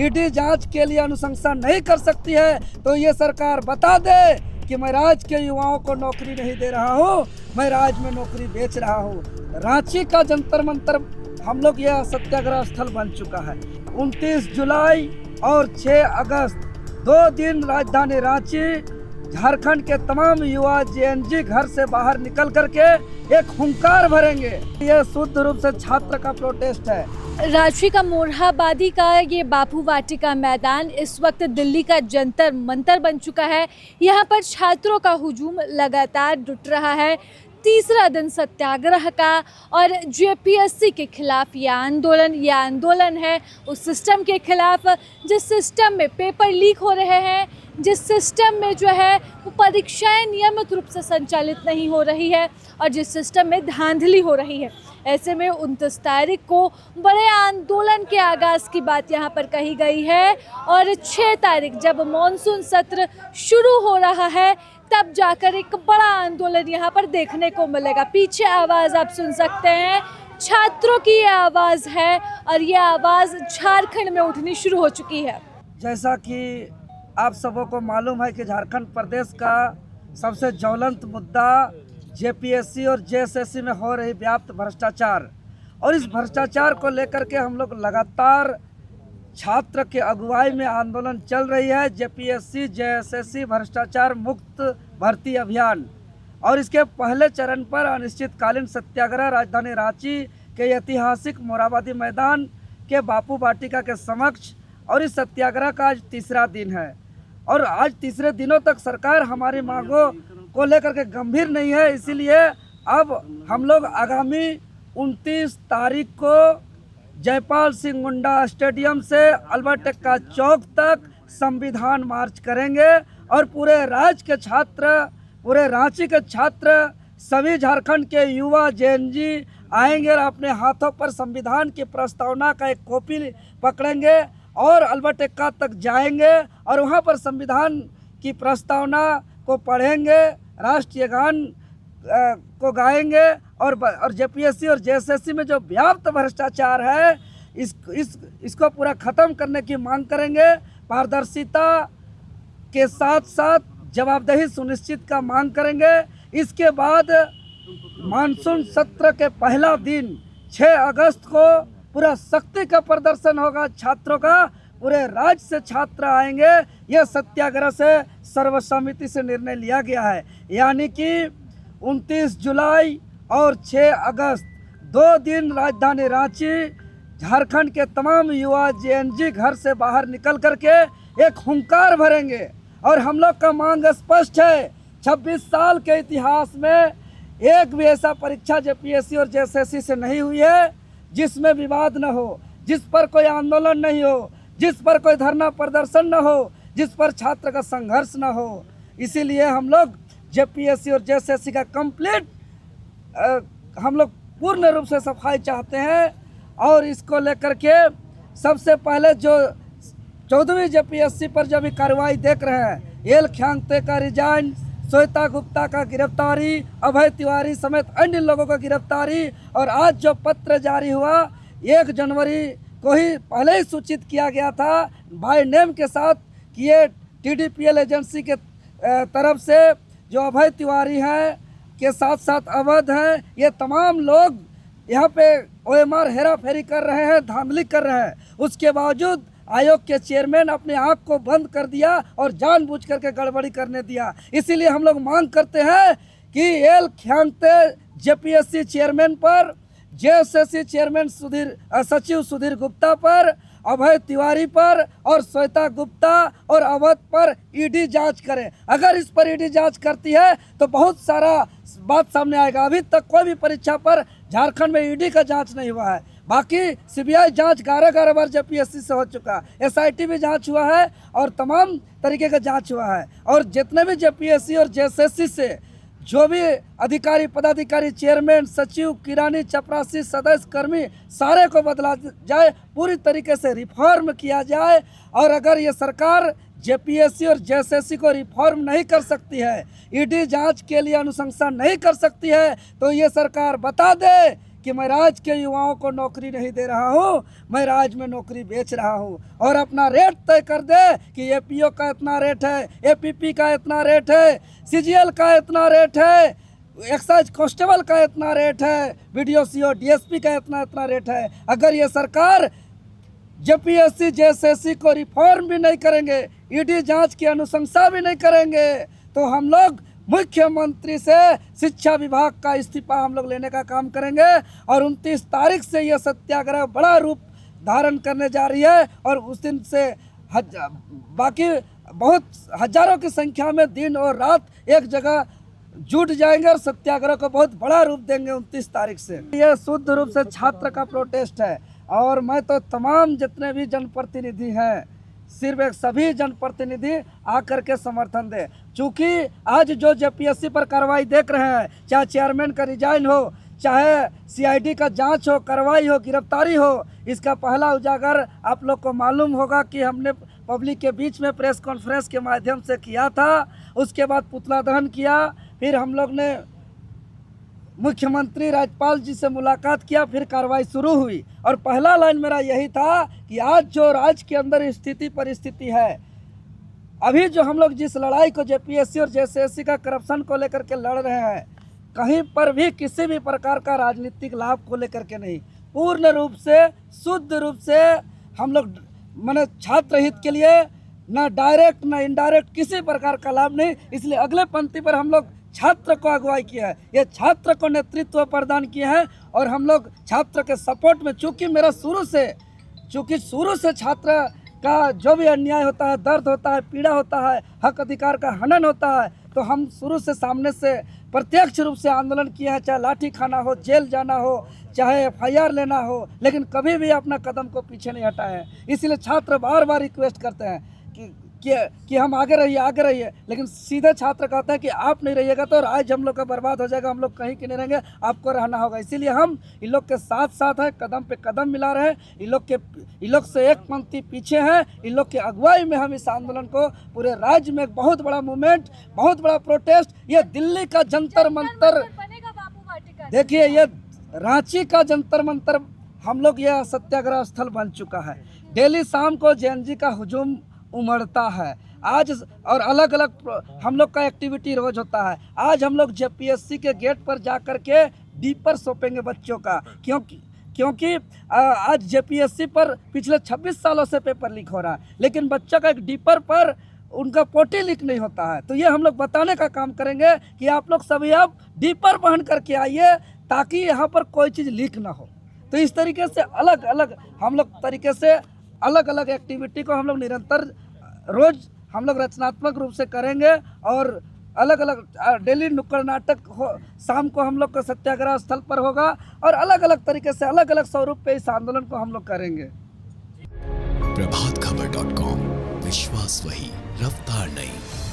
ED जांच के लिए अनुशंसा नहीं कर सकती है तो ये सरकार बता दे कि मैं राज्य के युवाओं को नौकरी नहीं दे रहा हूँ, मैं राज्य में नौकरी बेच रहा हूँ। रांची का जंतर मंतर हम लोग यह सत्याग्रह स्थल बन चुका है। 29 जुलाई और 6 अगस्त 2 दिन राजधानी रांची, झारखंड के तमाम युवा जेएनजी घर से बाहर निकल करके एक हुंकार भरेंगे। यह शुद्ध रूप से छात्र का प्रोटेस्ट है। रांची का मोरहाबादी का ये बापू वाटिका मैदान इस वक्त दिल्ली का जंतर मंतर बन चुका है। यहाँ पर छात्रों का हुजूम लगातार जुट रहा है। तीसरा दिन सत्याग्रह का और जेपीएससी के खिलाफ यह आंदोलन है उस सिस्टम के खिलाफ जिस सिस्टम में पेपर लीक हो रहे हैं, जिस सिस्टम में जो है वो परीक्षाएं नियमित रूप से संचालित नहीं हो रही है और जिस सिस्टम में धांधली हो रही है। ऐसे में 29 तारीख को बड़े आंदोलन के आगाज़ की बात यहाँ पर कही गई है और 6 तारीख जब मॉनसून सत्र शुरू हो रहा है तब जाकर एक बड़ा आंदोलन यहाँ पर देखने को मिलेगा। पीछे आवाज़ आप सुन सकते हैं, छात्रों की ये आवाज़ है और ये आवाज़ झारखंड में उठनी शुरू हो चुकी है। जैसा कि आप सबों को मालूम है कि झारखंड प्रदेश का सबसे ज्वलंत मुद्दा जेपीएससी और जेएसएससी में हो रही व्याप्त भ्रष्टाचार, और इस भ्रष्टाचार को लेकर के हम लोग लगातार छात्र के अगुवाई में आंदोलन चल रही है। जेपीएससी जेएसएससी भ्रष्टाचार मुक्त भर्ती अभियान, और इसके पहले चरण पर अनिश्चितकालीन सत्याग्रह राजधानी रांची के ऐतिहासिक मोरहाबादी मैदान के बापू वाटिका के समक्ष, और इस सत्याग्रह का आज तीसरा दिन है। और आज तीसरे दिनों तक सरकार हमारी मांगों को लेकर के गंभीर नहीं है। इसीलिए अब हम लोग आगामी 29 तारीख को जयपाल सिंह मुंडा स्टेडियम से अल्बर्ट एक्का चौक तक संविधान मार्च करेंगे और पूरे राज्य के छात्र, पूरे रांची के छात्र, सभी झारखंड के युवा जेएनजी आएंगे और अपने हाथों पर संविधान की प्रस्तावना का एक कॉपी पकड़ेंगे और अल्बर्ट एक्का तक जाएंगे और वहां पर संविधान की प्रस्तावना को पढ़ेंगे, राष्ट्रीय गान को गाएंगे और जेपीएससी और जेएसएससी में जो व्याप्त भ्रष्टाचार है इसको पूरा ख़त्म करने की मांग करेंगे। पारदर्शिता के साथ साथ जवाबदेही सुनिश्चित का मांग करेंगे। इसके बाद मानसून सत्र के पहला दिन 6 अगस्त को पूरा शक्ति का प्रदर्शन होगा छात्रों का, पूरे राज्य से छात्र आएंगे। यह सत्याग्रह से सर्वसम्मति से निर्णय लिया गया है, यानी कि 29 जुलाई और 6 अगस्त 2 दिन राजधानी रांची, झारखंड के तमाम युवा जेएनजी घर से बाहर निकल करके एक हुंकार भरेंगे। और हम लोग का मांग स्पष्ट है, 26 साल के इतिहास में एक भी ऐसा परीक्षा जेपीएससी और जेएसएससी से नहीं हुई है जिसमें विवाद न हो, जिस पर कोई आंदोलन नहीं हो, जिस पर कोई धरना प्रदर्शन न हो, जिस पर छात्र का संघर्ष न हो। इसीलिए हम लोग जेपीएससी और जेएसएससी का कंप्लीट हम लोग पूर्ण रूप से सफाई चाहते हैं। और इसको लेकर के सबसे पहले जो 14वीं जेपीएससी पर जब भी कार्रवाई देख रहे हैं, एल ख्यांगते का रिजाइन, श्वेता गुप्ता का गिरफ्तारी, अभय तिवारी समेत अन्य लोगों का गिरफ्तारी, और आज जो पत्र जारी हुआ 1 जनवरी को ही पहले ही सूचित किया गया था बाय नेम के साथ कि ये टीडीपीएल एजेंसी के तरफ से जो अभय तिवारी हैं के साथ साथ अवध हैं, ये तमाम लोग यहाँ पे ओएमआर हेरा फेरी कर रहे हैं, धांधली कर रहे हैं। उसके बावजूद आयोग के चेयरमैन अपने आँख को बंद कर दिया और जानबूझ करके गड़बड़ी करने दिया। इसीलिए हम लोग मांग करते हैं कि एल ख्यांगते जेपीएससी चेयरमैन पर, जेएसएससी चेयरमैन सचिव सुधीर गुप्ता पर, अभय तिवारी पर और श्वेता गुप्ता और अवध पर ईडी जांच करे। अगर इस पर ईडी जांच करती है तो बहुत सारा बात सामने आएगा। अभी तक कोई भी परीक्षा पर झारखंड में ईडी का जांच नहीं हुआ है। बाकी सीबीआई जांच 11 बार जेपीएससी से हो चुका, एसआईटी भी जांच हुआ है और तमाम तरीके का जांच हुआ है। और जितने भी जेपीएससी और जेएसएससी से जो भी अधिकारी, पदाधिकारी, चेयरमैन, सचिव, किरानी, चपरासी, सदस्य, कर्मी, सारे को बदला जाए, पूरी तरीके से रिफॉर्म किया जाए। और अगर ये सरकार जेपीएससी और जेएसएससी को रिफॉर्म नहीं कर सकती है, ईडी जांच के लिए अनुशंसा नहीं कर सकती है, तो ये सरकार बता दे कि मैं राज्य के युवाओं को नौकरी नहीं दे रहा हूँ, मैं राज्य में नौकरी बेच रहा हूँ, और अपना रेट तय कर दे कि एपीओ का इतना रेट है, एपीपी का इतना रेट है, सीजीएल का इतना रेट है, एक्साइज कांस्टेबल का इतना रेट है, वीडियो सीओ डीएसपी का इतना रेट है। अगर ये सरकार जेपीएससी जेएसएससी को रिफॉर्म भी नहीं करेंगे, ईडी जांच की अनुशंसा भी नहीं करेंगे, तो हम लोग मुख्यमंत्री से शिक्षा विभाग का इस्तीफा हम लोग लेने का काम करेंगे। और 29 तारीख से यह सत्याग्रह बड़ा रूप धारण करने जा रही है, और उस दिन से बाकी बहुत हजारों की संख्या में दिन और रात एक जगह जुट जाएंगे और सत्याग्रह को बहुत बड़ा रूप देंगे 29 तारीख से। यह शुद्ध रूप से छात्र का प्रोटेस्ट है, और मैं तो तमाम जितने भी जनप्रतिनिधि हैं, सिर्फ एक सभी जनप्रतिनिधि आकर के समर्थन दें। चूँकि आज जो जेपीएससी पर कार्रवाई देख रहे हैं, चाहे चेयरमैन का रिजाइन हो, चाहे सीआईडी का जांच हो, कार्रवाई हो, गिरफ्तारी हो, इसका पहला उजागर आप लोग को मालूम होगा कि हमने पब्लिक के बीच में प्रेस कॉन्फ्रेंस के माध्यम से किया था। उसके बाद पुतला दहन किया, फिर हम लोग ने मुख्यमंत्री राज्यपाल जी से मुलाकात किया, फिर कार्रवाई शुरू हुई। और पहला लाइन मेरा यही था कि आज जो राज्य के अंदर स्थिति परिस्थिति है, अभी जो हम लोग जिस लड़ाई को जेपीएससी और जेएसएससी का करप्शन को लेकर के लड़ रहे हैं, कहीं पर भी किसी भी प्रकार का राजनीतिक लाभ को लेकर के नहीं, पूर्ण रूप से शुद्ध रूप से हम लोग माने छात्र हित के लिए, ना डायरेक्ट ना इनडायरेक्ट किसी प्रकार का लाभ नहीं। इसलिए अगले पंक्ति पर हम लोग छात्र को अगुवाई किया है, ये छात्र को नेतृत्व प्रदान किए हैं, और हम लोग छात्र के सपोर्ट में, चूँकि मेरा शुरू से छात्र का जो भी अन्याय होता है, दर्द होता है, पीड़ा होता है, हक अधिकार का हनन होता है, तो हम शुरू से सामने से प्रत्यक्ष रूप से आंदोलन किए हैं, चाहे लाठी खाना हो, जेल जाना हो, चाहे एफआईआर लेना हो, लेकिन कभी भी अपना कदम को पीछे नहीं हटाए हैं। इसलिए छात्र बार बार रिक्वेस्ट करते हैं कि हम आगे रहिए, लेकिन सीधे छात्र कहते हैं कि आप नहीं रहिएगा तो राज्य हम लोग का बर्बाद हो जाएगा, हम लोग कहीं के नहीं रहेंगे, आपको रहना होगा। इसीलिए हम इन लोग के साथ साथ हैं, कदम पे कदम मिला रहे हैं, इन लोग से एक पंक्ति पीछे हैं। इन लोग की अगुवाई में हम इस आंदोलन को पूरे राज्य में एक बहुत बड़ा मूवमेंट, बहुत बड़ा प्रोटेस्ट, ये दिल्ली का जंतर मंतर, देखिए ये रांची का जंतर मंतर हम लोग यह सत्याग्रह स्थल बन चुका है। डेली शाम को जेएनजी का हुजूम उमड़ता है आज, और अलग अलग हम लोग का एक्टिविटी रोज होता है। आज हम लोग जेपीएससी के गेट पर जा कर के डीपर सौंपेंगे बच्चों का, क्योंकि आज जेपीएससी पर पिछले 26 सालों से पेपर लीक हो रहा है, लेकिन बच्चों का एक डीपर पर उनका पोटी लीक नहीं होता है। तो ये हम लोग बताने का काम करेंगे कि आप लोग सभी अब डीपर पहन करके आइए, ताकि यहाँ पर कोई चीज़ लीक ना हो। तो इस तरीके से अलग अलग एक्टिविटी को हम लोग निरंतर रोज हम लोग रचनात्मक रूप से करेंगे, और अलग अलग डेली नुक्कड़ नाटक हो, शाम को हम लोग का सत्याग्रह स्थल पर होगा, और अलग अलग तरीके से अलग अलग स्वरूप पे इस आंदोलन को हम लोग करेंगे। प्रभातखबर.com, विश्वास वही, रफ्तार नहीं।